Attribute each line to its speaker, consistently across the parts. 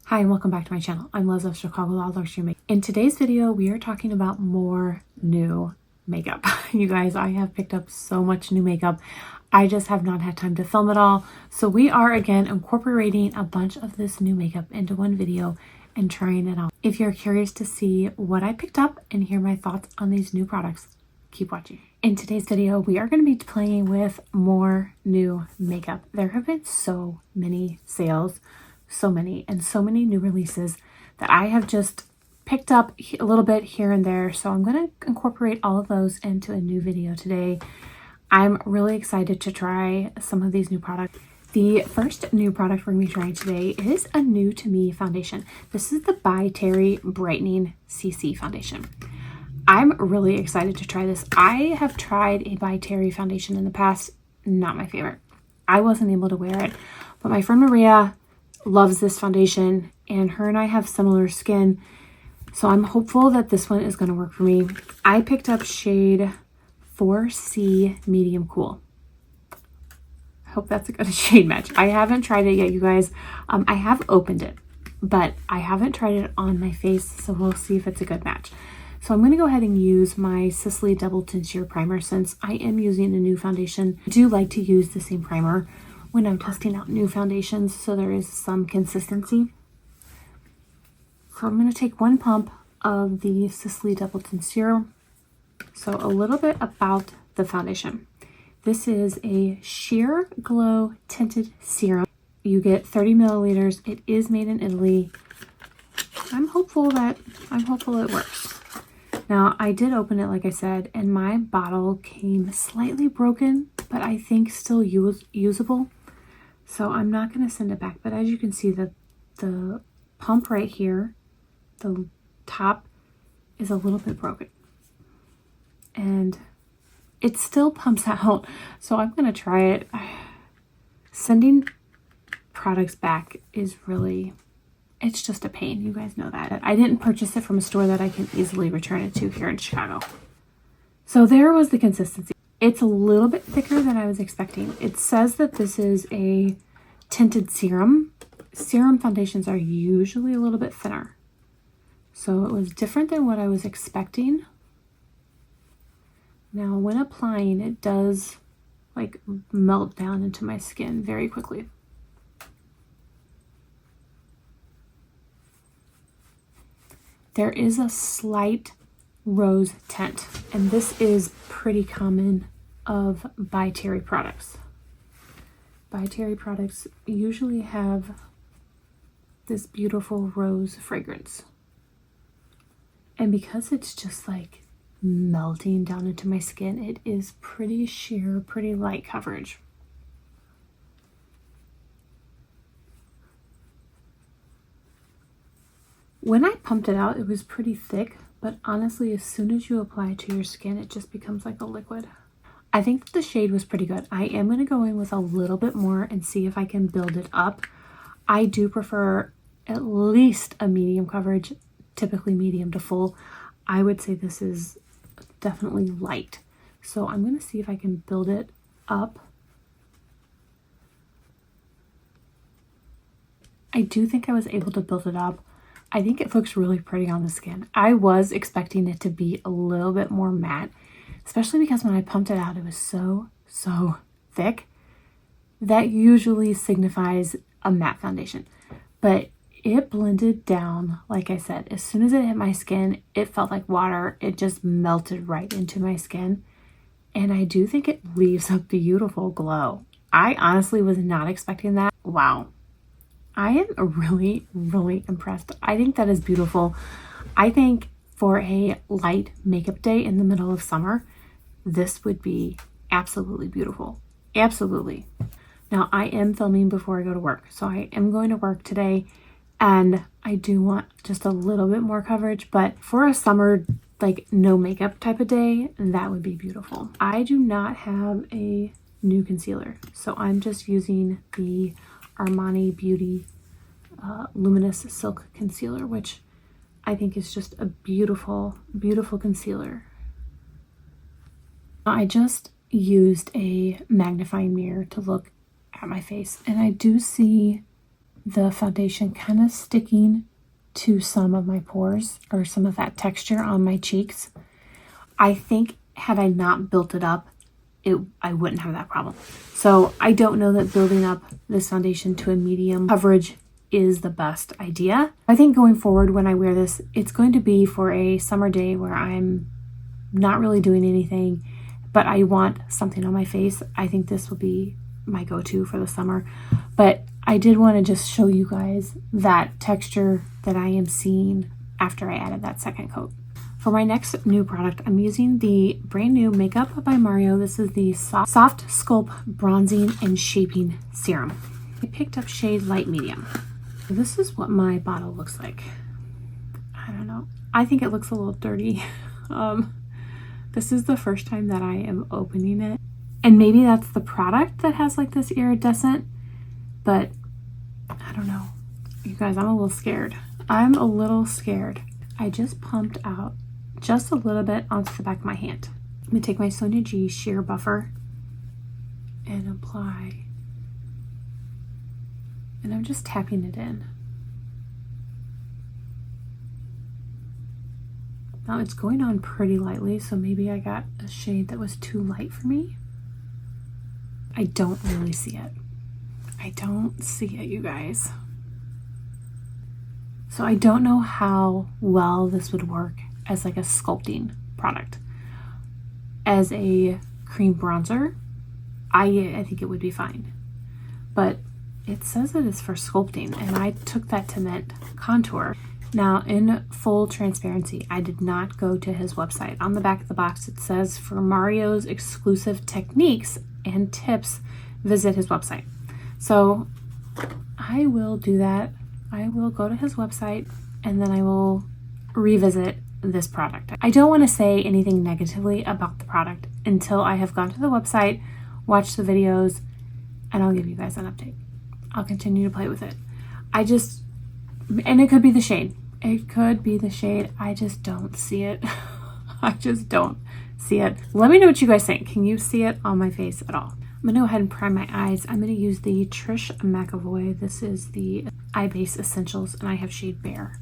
Speaker 1: Hi and welcome back to my channel. I'm Liz of Chicago All Luxury Makeup. In today's video, we are talking about more new makeup. You guys, I have picked up so much new makeup. I just have not had time to film it all. So we are again incorporating a bunch of this new makeup into one video and trying it out. If you're curious to see what I picked up and hear my thoughts on these new products, keep watching. In today's video, we are going to be playing with more new makeup. There have been so many sales, so many new releases that I have just picked up a little bit here and there. So I'm going to incorporate all of those into a new video today. I'm really excited to try some of these new products. The first new product we're going to be trying today is a new to me foundation. This is the By Terry Brightening CC foundation. I'm really excited to try this. I have tried a By Terry foundation in the past, not my favorite. I wasn't able to wear it, but my friend Maria loves this foundation and her and I have similar skin. So I'm hopeful that this one is going to work for me. I picked up shade 4C Medium Cool. I hope that's a good shade match. I haven't tried it yet, you guys. I have opened it, but I haven't tried it on my face. So we'll see if it's a good match. So I'm going to go ahead and use my Sisley Double Tint Sheer Primer since I am using a new foundation. I do like to use the same primer when I'm testing out new foundations, so there is some consistency. So I'm going to take one pump of the Sisley Double Tint Serum. So a little bit about the foundation. This is a Sheer Glow Tinted Serum. You get 30 milliliters. It is made in Italy. I'm hopeful it works. Now, I did open it, like I said, and my bottle came slightly broken, but I think still usable. So I'm not going to send it back. But as you can see, the pump right here, the top is a little bit broken. And it still pumps out. So I'm going to try it. Sending products back is really, it's just a pain. You guys know that. I didn't purchase it from a store that I can easily return it to here in Chicago. So there was the consistency. It's a little bit thicker than I was expecting. It says that this is a tinted serum. Serum foundations are usually a little bit thinner. So it was different than what I was expecting. Now when applying, it does like melt down into my skin very quickly. There is a slight rose tint, and this is pretty common of By Terry products. By Terry products usually have this beautiful rose fragrance. And because it's just like melting down into my skin, it is pretty sheer, pretty light coverage. When I pumped it out, it was pretty thick, but honestly, as soon as you apply it to your skin, it just becomes like a liquid. I think the shade was pretty good. I am going to go in with a little bit more and see if I can build it up. I do prefer at least a medium coverage, typically medium to full. I would say this is definitely light. So I'm going to see if I can build it up. I do think I was able to build it up. I think it looks really pretty on the skin. I was expecting it to be a little bit more matte, especially because when I pumped it out, it was so thick. That usually signifies a matte foundation, but it blended down. Like I said, as soon as it hit my skin, it felt like water. It just melted right into my skin. And I do think it leaves a beautiful glow. I honestly was not expecting that. Wow. I am really impressed. I think that is beautiful. I think for a light makeup day in the middle of summer, this would be absolutely beautiful. Absolutely. Now I am filming before I go to work. So I am going to work today and I do want just a little bit more coverage, but for a summer, like no makeup type of day, that would be beautiful. I do not have a new concealer. So I'm just using the Armani Beauty Luminous Silk Concealer, which I think is just a beautiful concealer. I just used a magnifying mirror to look at my face and I do see the foundation kind of sticking to some of my pores or some of that texture on my cheeks. I think had I not built it up, I wouldn't have that problem. So I don't know that building up this foundation to a medium coverage is the best idea. I think going forward when I wear this, it's going to be for a summer day where I'm not really doing anything, but I want something on my face. I think this will be my go-to for the summer. But I did want to just show you guys that texture that I am seeing after I added that second coat. For my next new product, I'm using the brand new Makeup by Mario. This is the Soft Sculpt Bronzing and Shaping Serum. I picked up shade Light Medium. This is what my bottle looks like. I don't know. I think it looks a little dirty. This is the first time that I am opening it. And maybe that's the product that has like this iridescent, but I don't know. You guys, I'm a little scared. I'm a little scared. I just pumped out just a little bit onto the back of my hand. I'm gonna take my Sonia G Sheer Buffer and apply. And I'm just tapping it in. Now it's going on pretty lightly, so maybe I got a shade that was too light for me. I don't really see it. I don't see it, you guys. So I don't know how well this would work as like a sculpting product. As a cream bronzer, I think it would be fine. But it says it is for sculpting, and I took that to meant contour. Now, in full transparency, I did not go to his website. On the back of the box, it says for Mario's exclusive techniques and tips, visit his website. So I will do that. I will go to his website and then I will revisit this product. I don't want to say anything negatively about the product until I have gone to the website, watched the videos, and I'll give you guys an update. I'll continue to play with it. And it could be the shade. It could be the shade. I just don't see it. I just don't see it. Let me know what you guys think. Can you see it on my face at all? I'm gonna go ahead and prime my eyes. I'm gonna use the Trish McAvoy. This is the Eye Base Essentials, and I have shade Bare.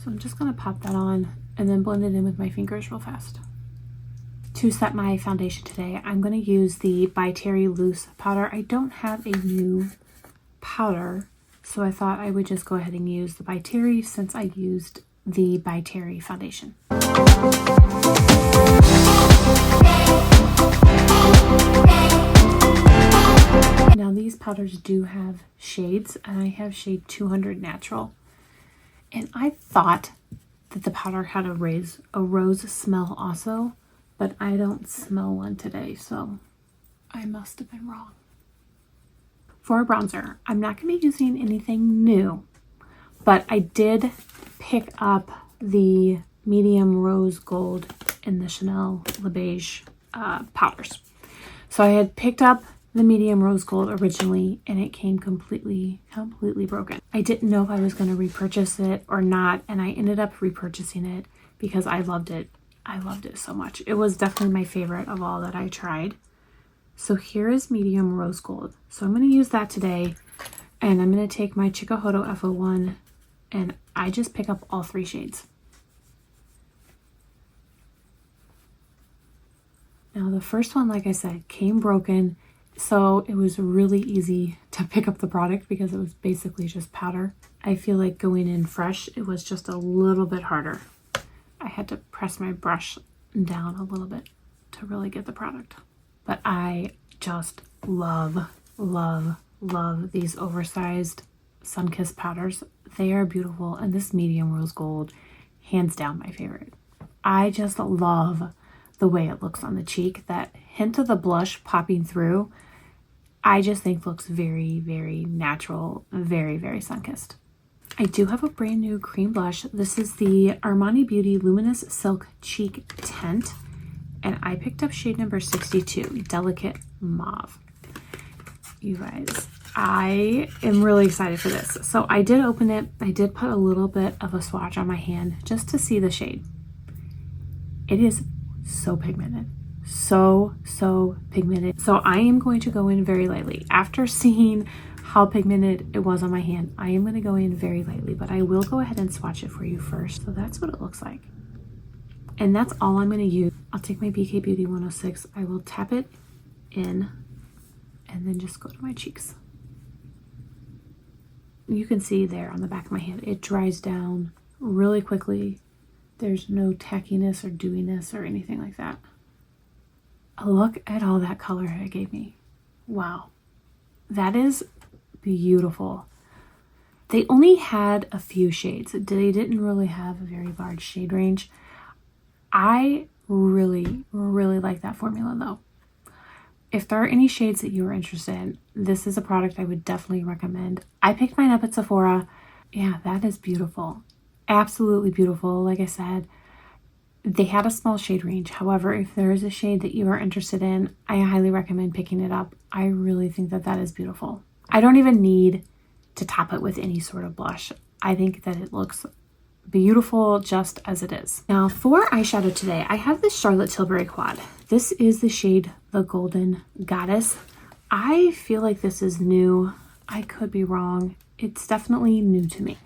Speaker 1: So I'm just gonna pop that on and then blend it in with my fingers real fast. To set my foundation today, I'm gonna use the By Terry Loose powder. I don't have a new powder, so I thought I would just go ahead and use the By Terry since I used the By Terry foundation. Now these powders do have shades, and I have shade 200 Natural. And I thought that the powder had a rose smell also, but I don't smell one today, so I must have been wrong. For a bronzer, I'm not going to be using anything new, but I did pick up the medium rose gold in the Chanel Le Beige powders. So I had picked up the medium rose gold originally, and it came completely broken. I didn't know if I was going to repurchase it or not, and I ended up repurchasing it because I loved it. I loved it so much. It was definitely my favorite of all that I tried. So here is medium rose gold. So I'm going to use that today, and I'm going to take my Chikuhodo F01, and I just pick up all three shades. Now the first one, like I said, came broken, so it was really easy to pick up the product because it was basically just powder. I feel like going in fresh, it was just a little bit harder. I had to press my brush down a little bit to really get the product. But I just love these oversized sun-kissed powders. They are beautiful, and this medium rose gold, hands down my favorite. I just love the way it looks on the cheek. That hint of the blush popping through, I just think looks very, very natural, very, very sun-kissed. I do have a brand new cream blush. This is the Armani Beauty Luminous Silk Cheek Tint, and I picked up shade number 62, Delicate Mauve. You guys, I am really excited for this. So I did open it. I did put a little bit of a swatch on my hand just to see the shade. It is so pigmented. So pigmented. So I am going to go in very lightly. After seeing how pigmented it was on my hand, I am going to go in very lightly, but I will go ahead and swatch it for you first. So that's what it looks like. And that's all I'm going to use. I'll take my BK Beauty 106. I will tap it in and then just go to my cheeks. You can see there on the back of my hand, it dries down really quickly. There's no tackiness or dewiness or anything like that. Look at all that color it gave me. Wow. That is beautiful. They only had a few shades. They didn't really have a very large shade range. I really like that formula though. If there are any shades that you are interested in, this is a product I would definitely recommend. I picked mine up at Sephora. Yeah, that is beautiful. Absolutely beautiful. Like I said, they had a small shade range. However, if there is a shade that you are interested in, I highly recommend picking it up. I really think that that is beautiful. I don't even need to top it with any sort of blush. I think that it looks beautiful just as it is. Now for eyeshadow today, I have this Charlotte Tilbury quad. This is the shade The Golden Goddess. I feel like this is new. I could be wrong. It's definitely new to me.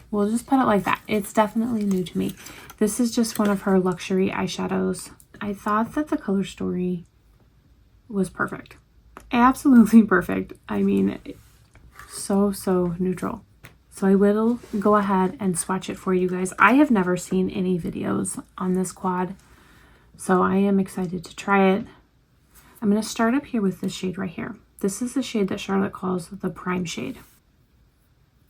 Speaker 1: We'll just put it like that. It's definitely new to me. This is just one of her luxury eyeshadows. I thought that the color story was perfect. Absolutely perfect. I mean, so neutral. So I will go ahead and swatch it for you guys. I have never seen any videos on this quad, so I am excited to try it. I'm going to start up here with this shade right here. This is the shade that Charlotte calls the prime shade.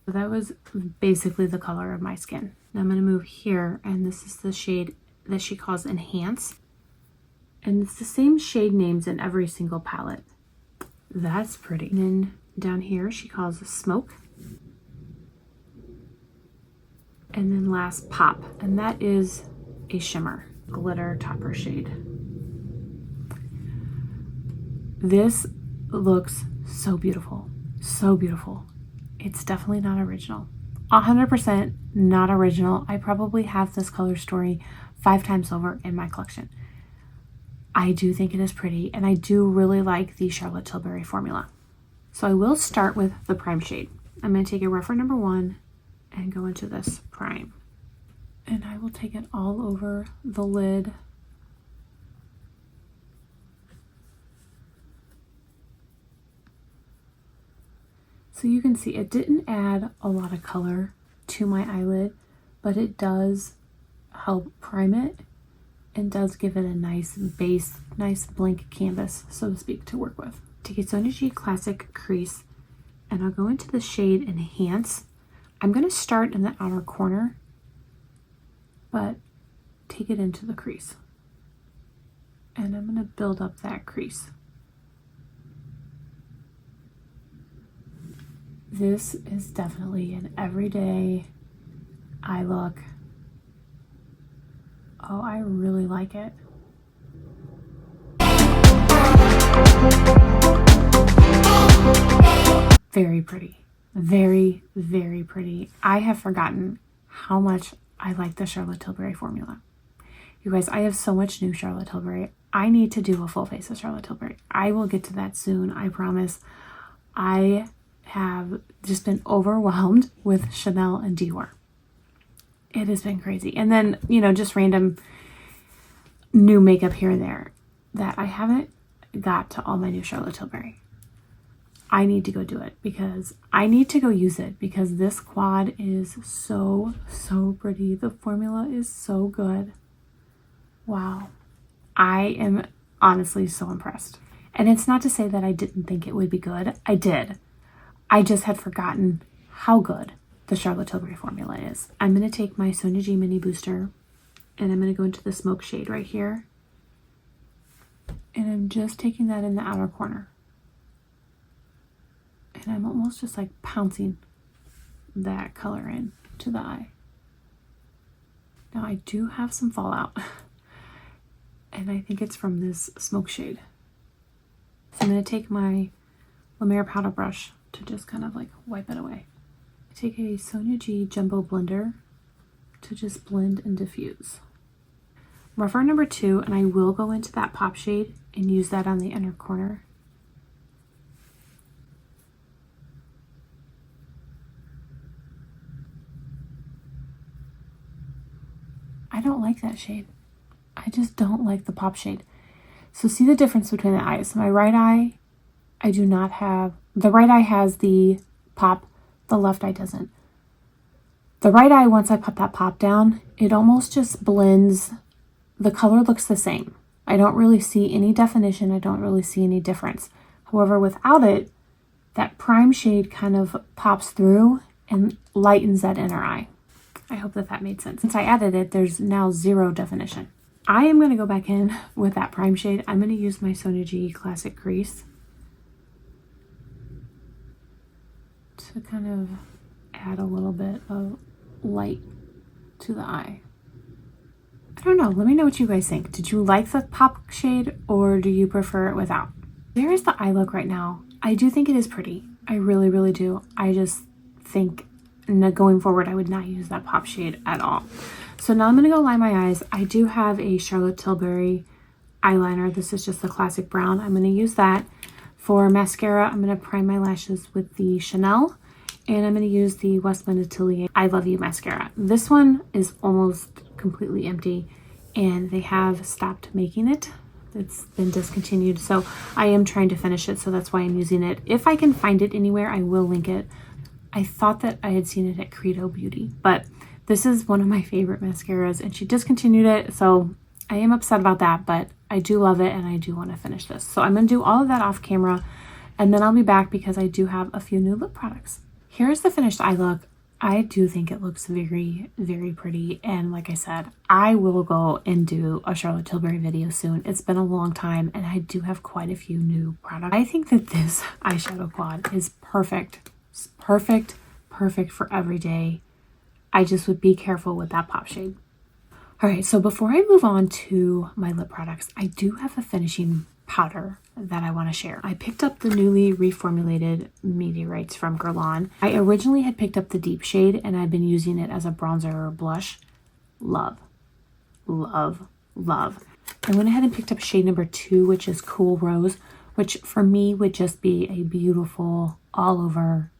Speaker 1: So that was basically the color of my skin. Now I'm going to move here, and this is the shade that she calls Enhance. And it's the same shade names in every single palette. That's pretty. And then down here she calls Smoke. And then last, Pop. And that is a shimmer, glitter topper shade. This looks so beautiful. So beautiful. It's definitely not original. 100% not original. I probably have this color story 5 times over in my collection. I do think it is pretty, and I do really like the Charlotte Tilbury formula. So I will start with the prime shade. I'm going to take a rougher number 1 and go into this prime. And I will take it all over the lid. So you can see it didn't add a lot of color to my eyelid, but it does help prime it and does give it a nice base, nice blank canvas, so to speak, to work with. Take a Sonia G Classic crease, and I'll go into the shade Enhance. I'm going to start in the outer corner, but take it into the crease. And I'm going to build up that crease. This is definitely an everyday eye look. Oh, I really like it. Very pretty. Very pretty. I have forgotten how much I like the Charlotte Tilbury formula. You guys, I have so much new Charlotte Tilbury. I need to do a full face of Charlotte Tilbury. I will get to that soon, I promise. I have just been overwhelmed with Chanel and Dior. It has been crazy. And then, you know, just random new makeup here and there that I haven't got to all my new Charlotte Tilbury. I need to go do it because I need to go use it because this quad is so pretty. The formula is so good. Wow. I am honestly so impressed. And it's not to say that I didn't think it would be good. I did. I just had forgotten how good the Charlotte Tilbury formula is. I'm going to take my Sonia G Mini Booster and I'm going to go into the Smoke shade right here. And I'm just taking that in the outer corner. And I'm almost just like pouncing that color in to the eye. Now I do have some fallout. And I think it's from this Smoke shade. So I'm going to take my La Mer powder brush to just kind of like wipe it away. I take a Sonia G Jumbo Blender to just blend and diffuse. rougher number 2, and I will go into that pop shade and use that on the inner corner. I don't like that shade. I just don't like the pop shade. So see the difference between the eyes. My right eye, I do not have, the right eye has the pop, the left eye doesn't. The right eye, once I put that pop down, it almost just blends. The color looks the same. I don't really see any definition. I don't really see any difference. However, without it, that prime shade kind of pops through and lightens that inner eye. I hope that made sense. Since I added it, there's now 0 definition. I am going to go back in with that prime shade. I'm going to use my Sonia G Classic Crease to kind of add a little bit of light to the eye. I don't know. Let me know what you guys think. Did you like the pop shade or do you prefer it without? There is the eye look right now. I do think it is pretty. I really, really do. I just think going forward, I would not use that pop shade at all. So now I'm going to go line my eyes. I do have a Charlotte Tilbury eyeliner. This is just the classic brown. I'm going to use that. For mascara, I'm going to prime my lashes with the Chanel. And I'm going to use the Westman Atelier I Love You mascara. This one is almost completely empty and they have stopped making it. It's been discontinued. So I am trying to finish it. So that's why I'm using it. If I can find it anywhere, I will link it. I thought that I had seen it at Credo Beauty, but this is one of my favorite mascaras and she discontinued it. So I am upset about that, but I do love it and I do want to finish this. So I'm going to do all of that off camera and then I'll be back because I do have a few new lip products. Here's the finished eye look. I do think it looks very, very pretty. And like I said, I will go and do a Charlotte Tilbury video soon. It's been a long time and I do have quite a few new products. I think that this eyeshadow quad is perfect. It's perfect for every day. I just would be careful with that pop shade. All right, so before I move on to my lip products, I do have a finishing powder that I want to share. I picked up the newly reformulated Meteorites from Guerlain. I originally had picked up the deep shade and I've been using it as a bronzer or blush. Love, love, love. I went ahead and picked up shade number 2, which is Cool Rose, which for me would just be a beautiful all over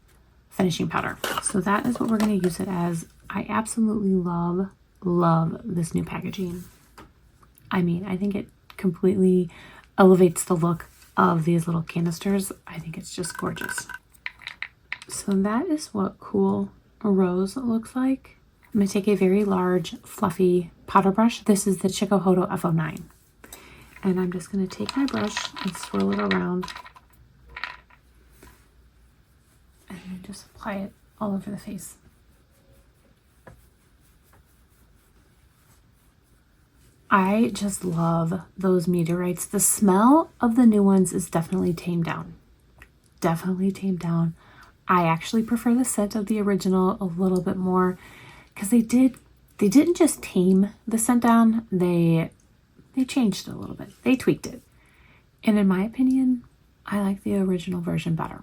Speaker 1: finishing powder. So that is what we're going to use it as. I absolutely love this new packaging. I mean, I think it completely elevates the look of these little canisters. I think it's just gorgeous. So that is what Cool Rose looks like. I'm going to take a very large fluffy powder brush. This is the Chikuhodo F09. And I'm just going to take my brush and swirl it around and then just apply it all over the face. I just love those meteorites. The smell of the new ones is definitely tamed down. Definitely tamed down. I actually prefer the scent of the original a little bit more because they didn't just tame the scent down, they changed it a little bit. They tweaked it. And in my opinion, I like the original version better.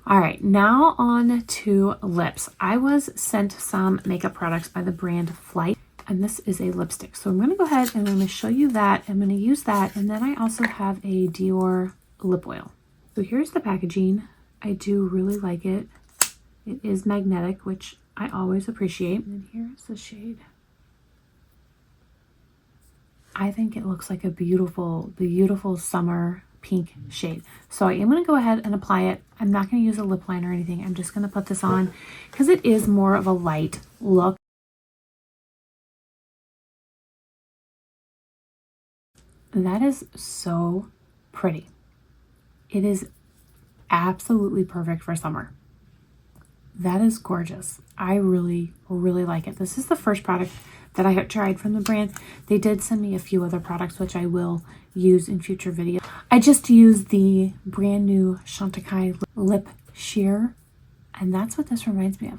Speaker 1: All right, now on to lips. I was sent some makeup products by the brand Flight. And this is a lipstick. So I'm going to go ahead and I'm going to show you that. I'm going to use that. And then I also have a Dior lip oil. So here's the packaging. I do really like it. It is magnetic, which I always appreciate. And here's the shade. I think it looks like a beautiful, beautiful summer pink shade. So I am going to go ahead and apply it. I'm not going to use a lip liner or anything. I'm just going to put this on because it is more of a light look. That is so pretty. It is absolutely perfect for summer. That is gorgeous. I really, really like it. This is the first product that I have tried from the brand. They did send me a few other products, which I will use in future videos. I just used the brand new Chantecaille Lip Sheer, and that's what this reminds me of.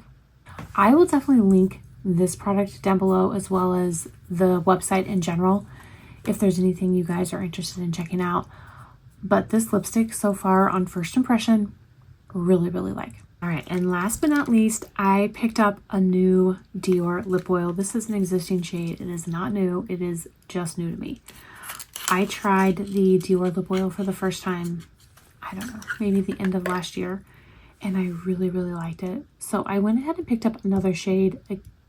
Speaker 1: I will definitely link this product down below as well as the website in general if there's anything you guys are interested in checking out. But this lipstick so far on first impression, really, really like. All right, and last but not least, I picked up a new Dior lip oil. This is an existing shade. It is not new. It is just new to me. I tried the Dior lip oil for the first time, I don't know, maybe the end of last year, and I really, really liked it. So I went ahead and picked up another shade.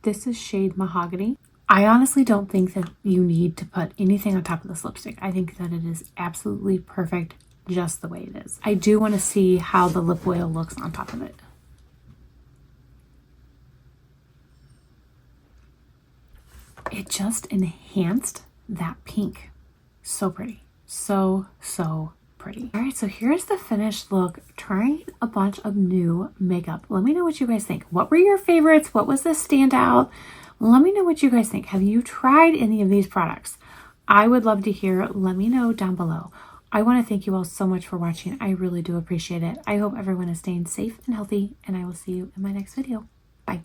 Speaker 1: This is shade Mahogany. I honestly don't think that you need to put anything on top of this lipstick. I think that it is absolutely perfect just the way it is. I do want to see how the lip oil looks on top of it. It just enhanced that pink. So pretty. So pretty. All right, so here's the finished look. Trying a bunch of new makeup. Let me know what you guys think. What were your favorites? What was the standout? Let me know what you guys think. Have you tried any of these products? I would love to hear. Let me know down below. I want to thank you all so much for watching. I really do appreciate it. I hope everyone is staying safe and healthy, and I will see you in my next video. Bye.